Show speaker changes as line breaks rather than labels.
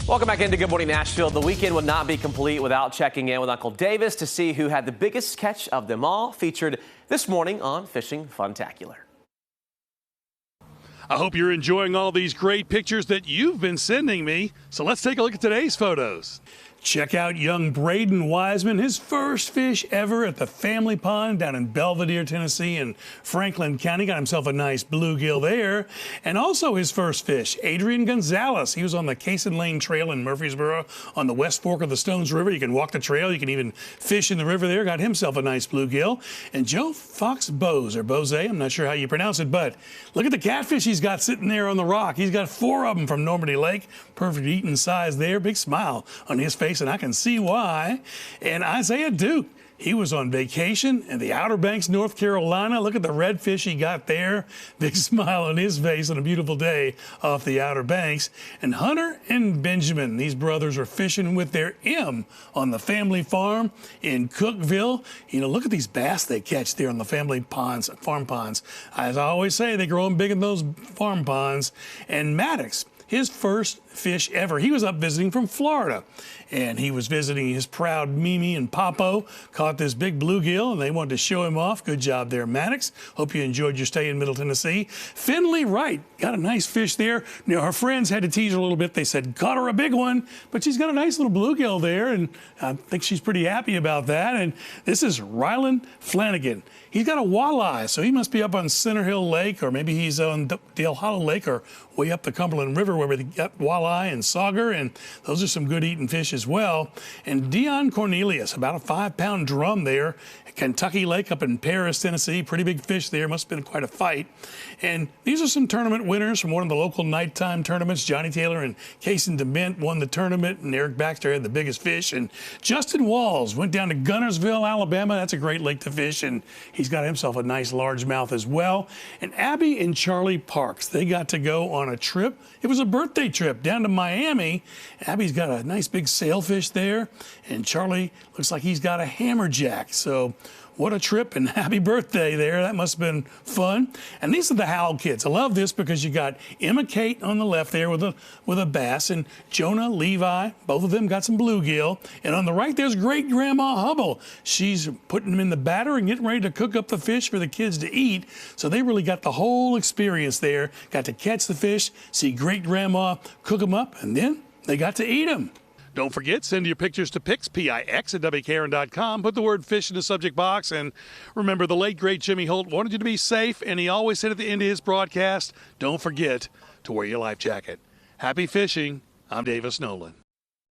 Welcome back into Good Morning Nashville. The weekend would not be complete without checking in with Uncle Davis to see who had the biggest catch of them all, featured this morning on Fishing Funtacular.
I hope you're enjoying all these great pictures that you've been sending me. So let's take a look at today's photos. Check out young Braden Wiseman, his first fish ever at the family pond down in Belvedere, Tennessee in Franklin County. Got himself a nice bluegill there. And also his first fish, Adrian Gonzalez. He was on the Cason Lane Trail in Murfreesboro on the West Fork of the Stones River. You can walk the trail. You can even fish in the river there. Got himself a nice bluegill. And Joe Fox Bose, or Bose, I'm not sure how you pronounce it, but look at the catfish he's got sitting there on the rock. He's got 4 of them from Normandy Lake. Perfect eating size there. Big smile on his face, and I can see why. And Isaiah Duke, he was on vacation in the Outer Banks, North Carolina. Look at the redfish he got there. Big smile on his face on a beautiful day off the Outer Banks. And Hunter and Benjamin, these brothers are fishing with their M on the family farm in Cookville. You know, look at these bass they catch there on the family ponds, farm ponds. As I always say, they grow them big in those farm ponds. And Maddox, his first fish ever. He was up visiting from Florida, and he was visiting his proud Mimi and Papo. Caught this big bluegill, and they wanted to show him off. Good job there, Maddox. Hope you enjoyed your stay in Middle Tennessee. Finley Wright got a nice fish there. Now, her friends had to tease her a little bit. They said, caught her a big one, but she's got a nice little bluegill there, and I think she's pretty happy about that. And this is Rylan Flanagan. He's got a walleye, so he must be up on Center Hill Lake, or maybe he's on Dale Hollow Lake, or way up the Cumberland River where we got walleye and sauger, and those are some good eating fish as well. And Dion Cornelius, about a 5-pound drum there at Kentucky Lake up in Paris, Tennessee. Pretty big fish there. Must have been quite a fight. And these are some tournament winners from one of the local nighttime tournaments. Johnny Taylor and Cason DeMint won the tournament, and Eric Baxter had the biggest fish. And Justin Walls went down to Gunnersville, Alabama. That's a great lake to fish, and he's got himself a nice largemouth as well. And Abby and Charlie Parks, they got to go on a trip. It was a birthday trip down to Miami. Abby's got a nice big sailfish there, and Charlie looks like he's got a hammerjack. So what a trip, and happy birthday there. That must have been fun. And these are the Howell kids. I love this because you got Emma Kate on the left there with a bass, and Jonah, Levi, both of them got some bluegill. And on the right, there's Great Grandma Hubble. She's putting them in the batter and getting ready to cook up the fish for the kids to eat. So they really got the whole experience there. Got to catch the fish, see Great Grandma cook them up, and then they got to eat them. Don't forget, send your pictures to Pix, P-I-X, at WKRN.com. Put the word fish in the subject box. And remember, the late, great Jimmy Holt wanted you to be safe, and he always said at the end of his broadcast, don't forget to wear your life jacket. Happy fishing. I'm Davis Nolan.